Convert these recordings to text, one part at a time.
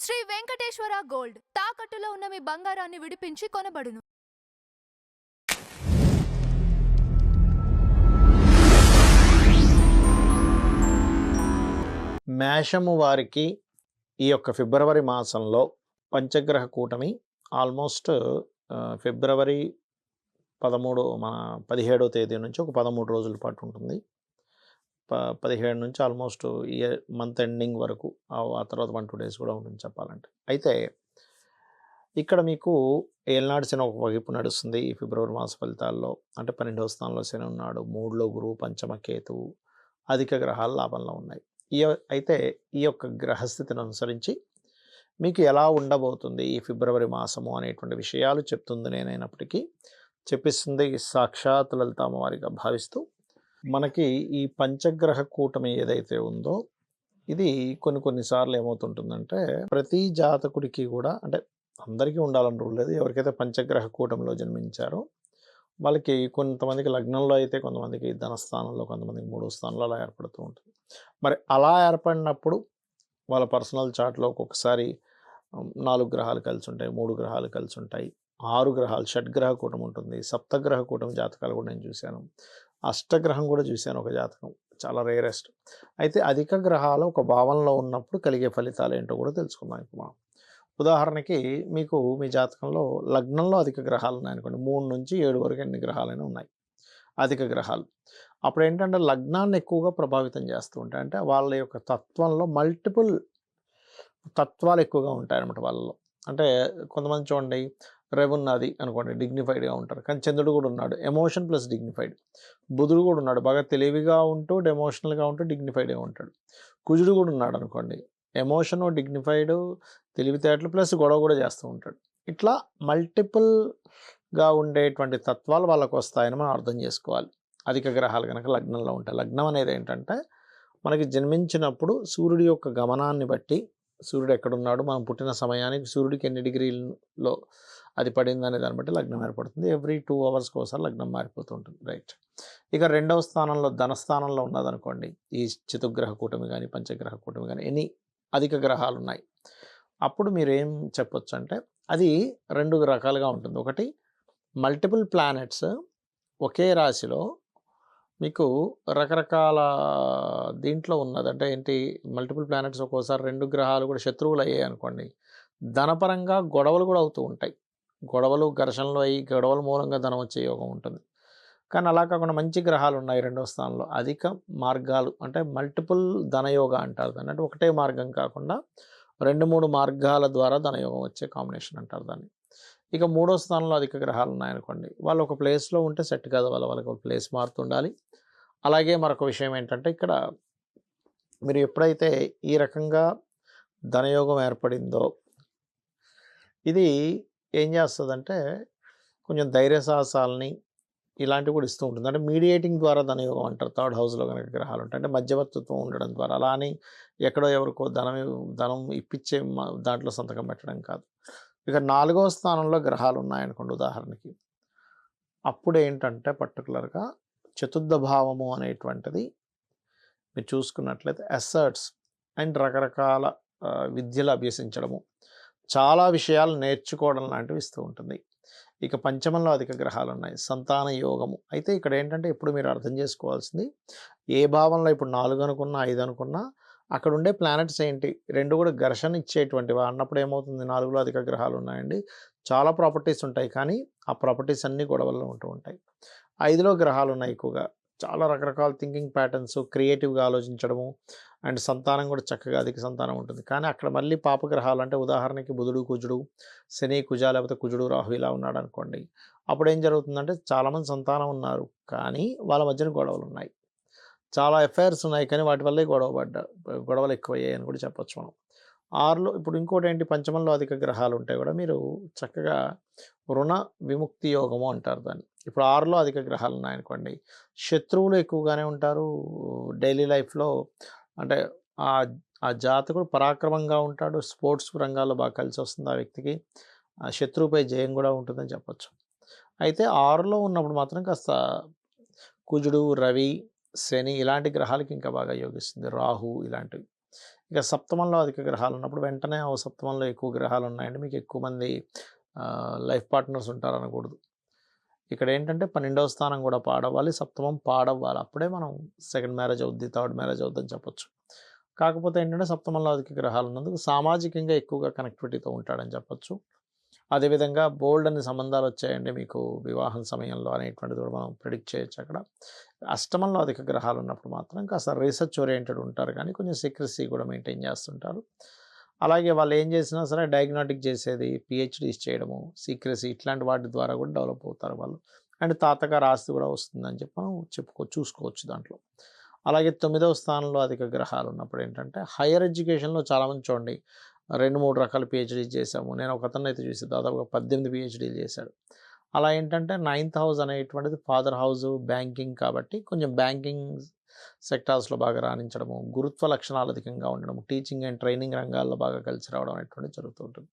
Shri Venkateswara gold తాకట్టులో ఉన్న మీ బంగారాన్ని విడిపించి కొనబడును. మేషము వారికి ఈ యొక్క ఫిబ్రవరి మాసంలో పంచగ్రహ కూటమి ఆల్మోస్ట్ ఫిబ్రవరి 17వ తేదీ నుంచి ఒక 13 రోజుల పాటు ఉంటుంది. 17 నుంచి ఆల్మోస్ట్ ఇయర్ మంత్ ఎండింగ్ వరకు, ఆ తర్వాత 1-2 డేస్ కూడా ఉంటుంది చెప్పాలంటే. అయితే ఇక్కడ మీకు ఏలనాడు శని ఒక వైపు నడుస్తుంది ఈ ఫిబ్రవరి మాస ఫలితాల్లో. అంటే 12వ స్థానంలో శని ఉన్నాడు, 3లో గురువు, పంచమ కేతువు, అధిక గ్రహాలు లాభంలో ఉన్నాయి. అయితే ఈ యొక్క గ్రహస్థితిని అనుసరించి మీకు ఎలా ఉండబోతుంది ఈ ఫిబ్రవరి మాసము అనేటువంటి విషయాలు చెప్తుంది నేనైనప్పటికీ, చెప్పిస్తుంది సాక్షాత్ లలిత అమ్మవారిగా భావిస్తూ. మనకి ఈ పంచగ్రహ కూటమి ఏదైతే ఉందో ఇది కొన్నిసార్లు ఏమవుతుంటుందంటే, ప్రతి జాతకుడికి కూడా, అంటే అందరికీ ఉండాలని రూల్ లేదు, ఎవరికైతే పంచగ్రహ కూటమిలో జన్మించారో వాళ్ళకి కొంతమందికి లగ్నంలో అయితే, కొంతమందికి ధనస్థానంలో, కొంతమందికి 3వ స్థానంలో అలా ఏర్పడుతూ ఉంటుంది. మరి అలా ఏర్పడినప్పుడు వాళ్ళ పర్సనల్ చార్ట్లో ఒక్కొక్కసారి 4 గ్రహాలు కలిసి ఉంటాయి, 3 గ్రహాలు కలిసి ఉంటాయి, 6 గ్రహాలు, షడ్గ్రహ కూటమి ఉంటుంది, సప్తగ్రహ కూటమి జాతకాలు కూడా నేను చూశాను, అష్టగ్రహం కూడా చూశాను ఒక జాతకం, చాలా రేరెస్ట్. అయితే అధిక గ్రహాలు ఒక భావంలో ఉన్నప్పుడు కలిగే ఫలితాలు ఏంటో కూడా తెలుసుకుందాం ఇప్పుడు మనం. ఉదాహరణకి మీకు మీ జాతకంలో లగ్నంలో అధిక గ్రహాలు ఉన్నాయనుకోండి, 3 నుంచి 7 వరకు ఎన్ని గ్రహాలైనా ఉన్నాయి అధిక గ్రహాలు. అప్పుడు ఏంటంటే లగ్నాన్ని ఎక్కువగా ప్రభావితం చేస్తూ ఉంటాయి. అంటే వాళ్ళ యొక్క తత్వంలో మల్టిపుల్ తత్వాలు ఎక్కువగా ఉంటాయన్నమాట వాళ్ళలో. అంటే కొంతమంది చూడండి, రవి ఉన్నది అనుకోండి, డిగ్నిఫైడ్గా ఉంటారు, కానీ చంద్రుడు కూడా ఉన్నాడు, ఎమోషన్ ప్లస్ డిగ్నిఫైడ్. బుధుడు కూడా ఉన్నాడు, బాగా తెలివిగా ఉంటూ ఎమోషనల్గా ఉంటూ డిగ్నిఫైడ్గా ఉంటాడు. కుజుడు కూడా ఉన్నాడు అనుకోండి, ఎమోషను, డిగ్నిఫైడ్, తెలివితేటలు ప్లస్ గొడవ కూడా చేస్తూ ఉంటాడు. ఇట్లా మల్టిపుల్గా ఉండేటువంటి తత్వాలు వాళ్ళకు వస్తాయని మనం అర్థం చేసుకోవాలి అధిక గ్రహాలు కనుక లగ్నంలో ఉంటాయి. లగ్నం అనేది ఏంటంటే, మనకి జన్మించినప్పుడు సూర్యుడి యొక్క గమనాన్ని బట్టి, సూర్యుడు ఎక్కడున్నాడు, మనం పుట్టిన సమయానికి సూర్యుడికి ఎన్ని డిగ్రీల్లో అది పడింది అనే దాన్ని బట్టి లగ్నం ఏర్పడుతుంది. ఎవ్రీ 2 అవర్స్కి ఒకసారి లగ్నం మారిపోతూ ఉంటుంది, రైట్. ఇక 2వ స్థానంలో ధనస్థానంలో ఉన్నదనుకోండి, ఈ చతుర్గ్రహ కూటమి కానీ పంచగ్రహ కూటమి కానీ ఎన్ని అధిక గ్రహాలు ఉన్నాయి, అప్పుడు మీరేం చెప్పొచ్చు అంటే అది 2 రకాలుగా ఉంటుంది. ఒకటి, మల్టిపుల్ ప్లానెట్స్ ఒకే రాశిలో మీకు రకరకాల దీంట్లో ఉన్నది. అంటే ఏంటి, మల్టిపుల్ ప్లానెట్స్ ఒక్కోసారి 2 గ్రహాలు కూడా శత్రువులు అయ్యాయి అనుకోండి, ధనపరంగా గొడవలు కూడా అవుతూ ఉంటాయి. గొడవలు, ఘర్షణలు అయ్యి గొడవల మూలంగా ధనం వచ్చే యోగం ఉంటుంది. కానీ అలా కాకుండా మంచి గ్రహాలు ఉన్నాయి 2వ స్థానంలో, అధిక మార్గాలు, అంటే మల్టిపుల్ ధనయోగ అంటారు దాన్ని. అంటే ఒకటే మార్గం కాకుండా 2-3 మార్గాల ద్వారా ధనయోగం వచ్చే కాంబినేషన్ అంటారు దాన్ని. ఇక 3వ స్థానంలో అధిక గ్రహాలు ఉన్నాయనుకోండి, వాళ్ళు ఒక ప్లేస్లో ఉంటే సెట్ కాదు, వాళ్ళకి ఒక ప్లేస్ మారుతుండాలి. అలాగే మరొక విషయం ఏంటంటే, ఇక్కడ మీరు ఎప్పుడైతే ఈ రకంగా ధనయోగం ఏర్పడిందో ఇది ఏం చేస్తుందంటే కొంచెం ధైర్య సాహసాలని ఇలాంటివి కూడా ఇస్తూ ఉంటుంది. అంటే మీడియేటింగ్ ద్వారా ధనయోగం అంటారు 3rd హౌస్లో కనుక గ్రహాలు ఉంటాయి. అంటే మధ్యవర్తిత్వం ఉండడం ద్వారా, అలా అని ఎక్కడో ఎవరికో ధనం ఇప్పించే దాంట్లో సంతకం పెట్టడం కాదు. ఇక 4వ స్థానంలో గ్రహాలు ఉన్నాయనుకోండి ఉదాహరణకి, అప్పుడు ఏంటంటే పర్టికులర్గా చతుర్థ భావము అనేటువంటిది మీరు చూసుకున్నట్లయితే అసర్ట్స్ అండ్ రకరకాల విద్యలు అభ్యసించడము, చాలా విషయాలు నేర్చుకోవడం లాంటివి ఇస్తూ ఉంటుంది. ఇక పంచమంలో అధిక గ్రహాలు ఉన్నాయి, సంతాన యోగము. అయితే ఇక్కడ ఏంటంటే ఇప్పుడు మీరు అర్థం చేసుకోవాల్సింది, ఏ భావంలో ఇప్పుడు 4 అనుకున్నా 5 అనుకున్నా అక్కడ ఉండే ప్లానెట్స్ ఏంటి, 2 కూడా ఘర్షణ ఇచ్చేటువంటివి అన్నప్పుడు ఏమవుతుంది, 4లో అధిక గ్రహాలు ఉన్నాయండి, చాలా ప్రాపర్టీస్ ఉంటాయి, కానీ ఆ ప్రాపర్టీస్ అన్నీ గొడవల్లో ఉంటూ ఉంటాయి. 5లో గ్రహాలు ఉన్నాయి ఎక్కువగా, చాలా రకరకాల థింకింగ్ ప్యాటర్న్స్, క్రియేటివ్గా ఆలోచించడము, అండ్ సంతానం కూడా చక్కగా అధిక సంతానం ఉంటుంది. కానీ అక్కడ మళ్ళీ పాపగ్రహాలు, అంటే ఉదాహరణకి బుధుడు, కుజుడు, శని, కుజ, లేకపోతే కుజుడు, రాహు ఇలా ఉన్నాడు అనుకోండి, అప్పుడు ఏం జరుగుతుందంటే చాలామంది సంతానం ఉన్నారు కానీ వాళ్ళ మధ్యన గొడవలు ఉన్నాయి, చాలా ఎఫైర్స్ ఉన్నాయి కానీ వాటి వల్లే గొడవలు ఎక్కువయ్యాయి అని కూడా చెప్పొచ్చు మనం. 6లో ఇప్పుడు ఇంకోటి ఏంటి, పంచమంలో అధిక గ్రహాలు ఉంటాయి కూడా మీరు చక్కగా రుణ విముక్తి యోగము అంటారు దాన్ని. ఇప్పుడు 6లో అధిక గ్రహాలు ఉన్నాయనుకోండి, శత్రువులు ఎక్కువగానే ఉంటారు డైలీ లైఫ్లో. అంటే ఆ జాతకుడు పరాక్రమంగా ఉంటాడు, స్పోర్ట్స్ రంగాల్లో బాగా కలిసి వస్తుంది ఆ వ్యక్తికి, శత్రువుపై జయం కూడా ఉంటుందని చెప్పొచ్చు. అయితే 6లో ఉన్నప్పుడు మాత్రం కాస్త కుజుడు, రవి, శని ఇలాంటి గ్రహాలకి ఇంకా బాగా యోగిస్తుంది, రాహు ఇలాంటివి. ఇక సప్తమంలో అధిక గ్రహాలు ఉన్నప్పుడు వెంటనే ఓ సప్తమంలో ఎక్కువ గ్రహాలు ఉన్నాయండి మీకు ఎక్కువ మంది లైఫ్ పార్ట్నర్స్ ఉంటారు అనకూడదు. ఇక్కడ ఏంటంటే 12వ స్థానం కూడా పాడవ్వాలి, సప్తమం పాడవ్వాలి. అప్పుడే మనం సెకండ్ మ్యారేజ్ అవుద్ది, థర్డ్ మ్యారేజ్ అవుద్దని చెప్పొచ్చు. కాకపోతే ఏంటంటే సప్తమంలో అధిక గ్రహాలు ఉన్నందుకు సామాజికంగా ఎక్కువగా కనెక్టివిటీతో ఉంటాడని చెప్పొచ్చు. అదేవిధంగా బోల్డ్ అన్ని సంబంధాలు వచ్చాయండి మీకు వివాహం సమయంలో అనేటువంటిది కూడా మనం ప్రిడిక్ట్ చేయొచ్చు అక్కడ. అష్టమంలో అధిక గ్రహాలు ఉన్నప్పుడు మాత్రం కాస్త రీసెర్చ్ ఓరియంటెడ్ ఉంటారు కానీ కొంచెం సీక్రెసీ కూడా మెయింటైన్ చేస్తుంటారు. అలాగే వాళ్ళు ఏం చేసినా సరే డయాగ్నాటిక్ చేసేది, పిహెచ్డీస్ చేయడము, సీక్రెసీ ఇట్లాంటి వాటి ద్వారా కూడా డెవలప్ అవుతారు వాళ్ళు. అండ్ తాతగారు ఆస్తి కూడా వస్తుందని చెప్పి మనం చూసుకోవచ్చు దాంట్లో. అలాగే 9వ స్థానంలో అధిక గ్రహాలు ఉన్నప్పుడు ఏంటంటే హైయర్ ఎడ్యుకేషన్‌లో చాలామంది చూడండి 2, 3 రకాల పిహెచ్‌డీలు చేశాము. నేను ఒకతన్నయితే చూసి దాదాపుగా 18 పిహెచ్‌డీలు చేశాడు. అలా ఏంటంటే 9థ్ హౌస్ అనేటువంటిది ఫాదర్ హౌసు, బ్యాంకింగ్ కాబట్టి కొంచెం బ్యాంకింగ్ సెక్టార్స్‌లో బాగా రాణించడము, గురుత్వ లక్షణాలు అధికంగా ఉండడము, టీచింగ్ అండ్ ట్రైనింగ్ రంగాల్లో బాగా కలిసి రావడం అనేటువంటిది జరుగుతూ ఉంటుంది.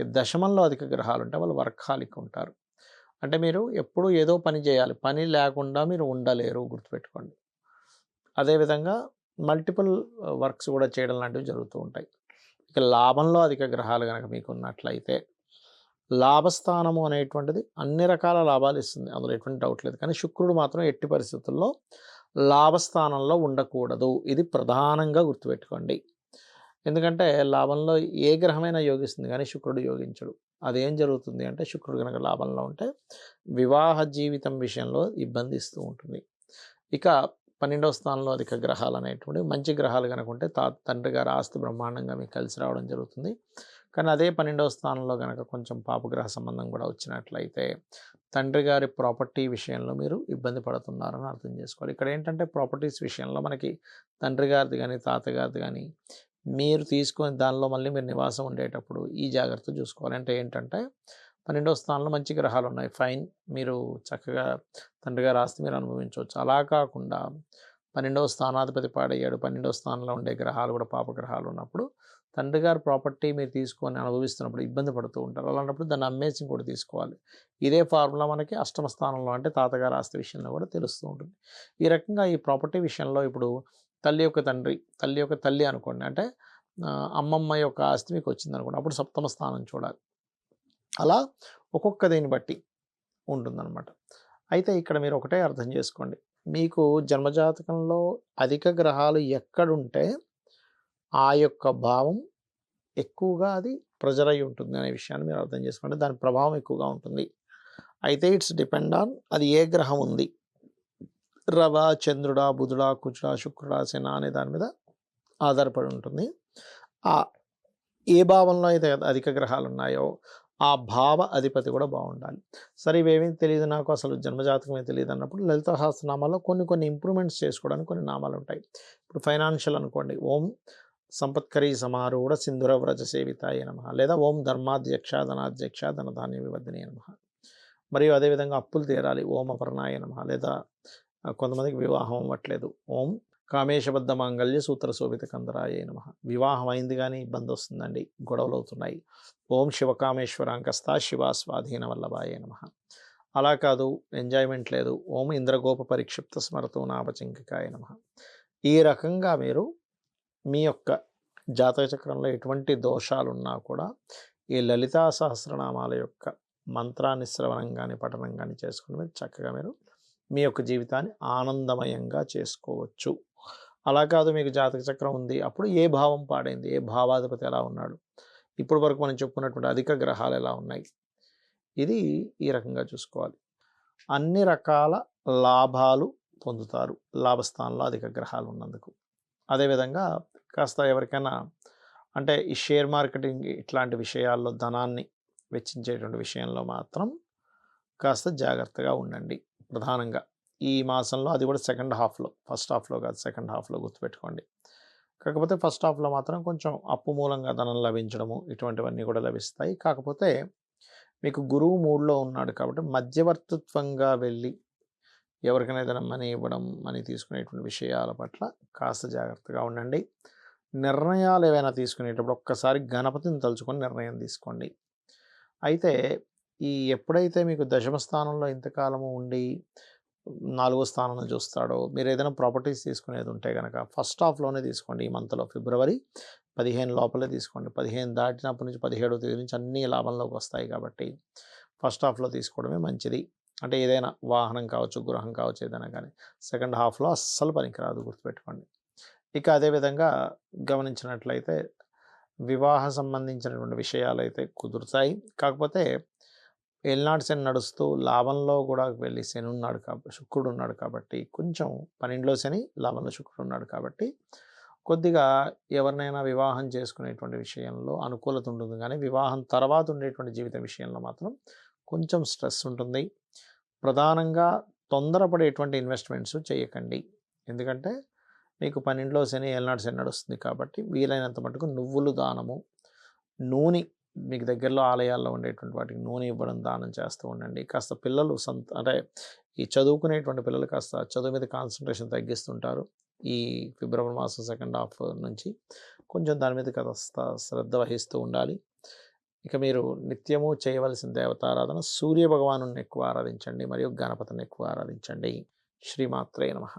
ఈ దశమంలో అధిక గ్రహాలు ఉంటే వాళ్ళు వర్కాలిక్ ఉంటారు. అంటే మీరు ఎప్పుడూ ఏదో పని చేయాలి. పని లేకుండా మీరు ఉండలేరు గుర్తుపెట్టుకోండి. అదేవిధంగా మల్టిపుల్ వర్క్స్ కూడా చేయడం లాంటివి జరుగుతూ ఉంటాయి. ఇక లాభంలో అధిక గ్రహాలు గనక మీకు ఉన్నట్లయితే లాభస్థానము అనేటువంటిది అన్ని రకాల లాభాలు ఇస్తుంది. అందులో ఎటువంటి డౌట్ లేదు. కానీ శుక్రుడు మాత్రం ఎట్టి పరిస్థితుల్లో లాభస్థానంలో ఉండకూడదు. ఇది ప్రధానంగా గుర్తుపెట్టుకోండి. ఎందుకంటే లాభంలో ఏ గ్రహమైనా యోగిస్తుంది కానీ శుక్రుడు యోగించడు. అదేం జరుగుతుంది అంటే శుక్రుడు గనక లాభంలో ఉంటే వివాహ జీవితం విషయంలో ఇబ్బంది ఇస్తూ ఉంటుంది. ఇక 12వ స్థానంలో అధిక గ్రహాలు అనేటువంటివి మంచి గ్రహాలు గనక ఉంటే తండ్రి గారి ఆస్తి బ్రహ్మాండంగా మీకు కలిసి రావడం జరుగుతుంది. కానీ అదే 12వ స్థానంలో గనక కొంచెం పాపగ్రహ సంబంధం కూడా వచ్చినట్లయితే తండ్రి గారి ప్రాపర్టీ విషయంలో మీరు ఇబ్బంది పడుతున్నారని అర్థం చేసుకోవాలి. ఇక్కడ ఏంటంటే ప్రాపర్టీస్ విషయంలో మనకి తండ్రి గారిది కానీ తాతగారిది కానీ మీరు తీసుకొని దానిలో మళ్ళీ మీరు నివాసం ఉండేటప్పుడు ఈ జాగ్రత్త చూసుకోవాలి. అంటే ఏంటంటే 12వ స్థానంలో మంచి గ్రహాలు ఉన్నాయి, ఫైన్, మీరు చక్కగా తండ్రి గారి ఆస్తి మీరు అనుభవించవచ్చు. అలా కాకుండా 12వ స్థానాధిపతి పాడయ్యాడు, 12వ స్థానంలో ఉండే గ్రహాలు కూడా పాపగ్రహాలు ఉన్నప్పుడు తండ్రి గారి ప్రాపర్టీ మీరు తీసుకొని అనుభవిస్తున్నప్పుడు ఇబ్బంది పడుతూ ఉంటారు. అలాంటప్పుడు దాన్ని అమ్మేసి కూడా తీసుకోవాలి. ఇదే ఫార్ములా మనకి అష్టమ స్థానంలో అంటే తాతగారి ఆస్తి విషయంలో కూడా తెలుస్తూ ఉంటుంది. ఈ రకంగా ఈ ప్రాపర్టీ విషయంలో ఇప్పుడు తల్లి యొక్క తండ్రి, తల్లి యొక్క తల్లి అనుకోండి, అంటే అమ్మమ్మ యొక్క ఆస్తి మీకు వచ్చిందనుకోండి, అప్పుడు సప్తమ స్థానం చూడాలి. అలా ఒక్కొక్క దీన్ని బట్టి ఉంటుందన్నమాట. అయితే ఇక్కడ మీరు ఒకటే అర్థం చేసుకోండి, మీకు జన్మజాతకంలో అధిక గ్రహాలు ఎక్కడుంటే ఆ యొక్క భావం ఎక్కువగా అది ప్రెజర్ అయి ఉంటుంది అనే విషయాన్ని మీరు అర్థం చేసుకోండి. దాని ప్రభావం ఎక్కువగా ఉంటుంది. అయితే ఇట్స్ డిపెండ్ ఆన్ అది ఏ గ్రహం ఉంది, రవ, చంద్రుడా, బుధుడా, కుజుడా, శుక్రుడా, శన అనే దాని మీద ఆధారపడి ఉంటుంది. ఏ భావంలో అయితే అధిక గ్రహాలు ఉన్నాయో ఆ భావ అధిపతి కూడా బాగుండాలి. సరే ఇవేమీ తెలియదు నాకు, అసలు జన్మజాతకమే తెలియదు అన్నప్పుడు లలిత సహస్రనామాల్లో కొన్ని ఇంప్రూవ్మెంట్స్ చేసుకోవడానికి కొన్ని నామాలు ఉంటాయి. ఇప్పుడు ఫైనాన్షియల్ అనుకోండి, ఓం సంపత్కరీ సమారూఢ సింధుర వ్రజ సేవితాయ నమః, లేదా ఓం ధర్మాధ్యక్ష ధనాధ్యక్ష ధనధాన్య వివర్ధినే నమః. మరియు అదేవిధంగా అప్పులు తీరాలి, ఓం అపర్ణాయ నమః. లేదా కొంతమందికి వివాహం అవ్వట్లేదు, ఓం కామేశబద్ధ మాంగళ్య సూత్ర శోభిత కందరాయ నమః. వివాహం అయింది కానీ ఇబ్బంది వస్తుందండి, గొడవలు అవుతున్నాయి, ఓం శివకామేశ్వరాంకస్తా శివ స్వాధీన వల్లభాయ నమః. అలా కాదు ఎంజాయ్మెంట్ లేదు, ఓం ఇంద్రగోప పరిక్షిప్త స్మరతో నాపచింకికాయ నమః. ఈ రకంగా మీరు మీ యొక్క జాతక చక్రంలో ఎటువంటి దోషాలున్నా కూడా ఈ లలితా సహస్రనామాల యొక్క మంత్రాన్ని శ్రవణం కానీ పఠనం కానీ చేసుకుని మీరు చక్కగా మీరు మీ యొక్క జీవితాన్ని ఆనందమయంగా చేసుకోవచ్చు. అలా కాదు మీకు జాతక చక్రం ఉంది, అప్పుడు ఏ భావం పాడైంది, ఏ భావాధిపతి ఎలా ఉన్నాడు, ఇప్పుడు వరకు మనం చెప్పుకున్నటువంటి అధిక గ్రహాలు ఎలా ఉన్నాయి, ఇది ఈ రకంగా చూసుకోవాలి. అన్ని రకాల లాభాలు పొందుతారు లాభస్థానంలో అధిక గ్రహాలు ఉన్నందుకు. అదేవిధంగా కాస్త ఎవరికైనా అంటే ఈ షేర్ మార్కెటింగ్ ఇట్లాంటి విషయాల్లో ధనాన్ని వెచ్చించేటువంటి విషయంలో మాత్రం కాస్త జాగ్రత్తగా ఉండండి. ప్రధానంగా ఈ మాసంలో, అది కూడా సెకండ్ హాఫ్లో, ఫస్ట్ హాఫ్లో కాదు సెకండ్ హాఫ్లో గుర్తుపెట్టుకోండి. కాకపోతే ఫస్ట్ హాఫ్లో మాత్రం కొంచెం అప్పు మూలంగా ధనం లభించడము ఇటువంటివన్నీ కూడా లభిస్తాయి. కాకపోతే మీకు గురువు 3లో ఉన్నాడు కాబట్టి మధ్యవర్తిత్వంగా వెళ్ళి ఎవరికైనా ఏదైనా మనీ ఇవ్వడం, మనీ తీసుకునేటువంటి విషయాల పట్ల కాస్త జాగ్రత్తగా ఉండండి. నిర్ణయాలు ఏవైనా తీసుకునేటప్పుడు ఒక్కసారి గణపతిని తలుచుకొని నిర్ణయం తీసుకోండి. అయితే ఎప్పుడైతే మీకు దశమ స్థానంలో ఇంతకాలము ఉండి 4వ స్థానాన్ని చూస్తాడో, మీరు ఏదైనా ప్రాపర్టీస్ తీసుకునేది ఉంటే గనక ఫస్ట్ హాఫ్‌లోనే తీసుకోండి. ఈ మంత్‌లో ఫిబ్రవరి 15 లోపలే తీసుకోండి. 15 దాటినప్పటి నుంచి 17వ తేదీ నుంచి అన్నీ లాభంలోకి వస్తాయి కాబట్టి ఫస్ట్ హాఫ్‌లో తీసుకోవడమే మంచిది. అంటే ఏదైనా వాహనం కావచ్చు, గృహం కావచ్చు, ఏదైనా కానీ సెకండ్ హాఫ్‌లో అస్సలు పనికిరాదు, గుర్తుపెట్టుకోండి. ఇక అదే విధంగా గమనించినట్లయితే వివాహ సంబంధించినటువంటి విషయాలైతే కుదురుతాయి. కాకపోతే ఏలినాటి శని నడుస్తూ లాభంలో కూడా వెళ్ళి శని ఉన్నాడు శుక్రుడు ఉన్నాడు కాబట్టి కొంచెం 12లో శని, లాభంలో శుక్రుడు ఉన్నాడు కాబట్టి కొద్దిగా ఎవరినైనా వివాహం చేసుకునేటువంటి విషయంలో అనుకూలత ఉంటుంది. కానీ వివాహం తర్వాత ఉండేటువంటి జీవిత విషయంలో మాత్రం కొంచెం స్ట్రెస్ ఉంటుంది. ప్రధానంగా తొందరపడేటువంటి ఇన్వెస్ట్మెంట్స్ చేయకండి. ఎందుకంటే మీకు 12లో శని, ఏలినాటి శని నడుస్తుంది కాబట్టి వీలైనంత మటుకు నువ్వులు దానము, నూనె మీకు దగ్గరలో ఆలయాల్లో ఉండేటువంటి వాటికి నూనె ఇవ్వడం దానం చేస్తూ ఉండండి. కాస్త పిల్లలు అంటే ఈ చదువుకునేటువంటి పిల్లలు కాస్త చదువు మీద కాన్సంట్రేషన్ తగ్గిస్తుంటారు. ఈ ఫిబ్రవరి మాసం సెకండ్ హాఫ్ నుంచి కొంచెం దాని మీద కాస్త శ్రద్ధ వహిస్తూ ఉండాలి. ఇక మీరు నిత్యము చేయవలసిన దేవతారాధన సూర్య భగవానుని ఎక్కువ ఆరాధించండి మరియు గణపతిని ఎక్కువ ఆరాధించండి. శ్రీమాత్రే నమః.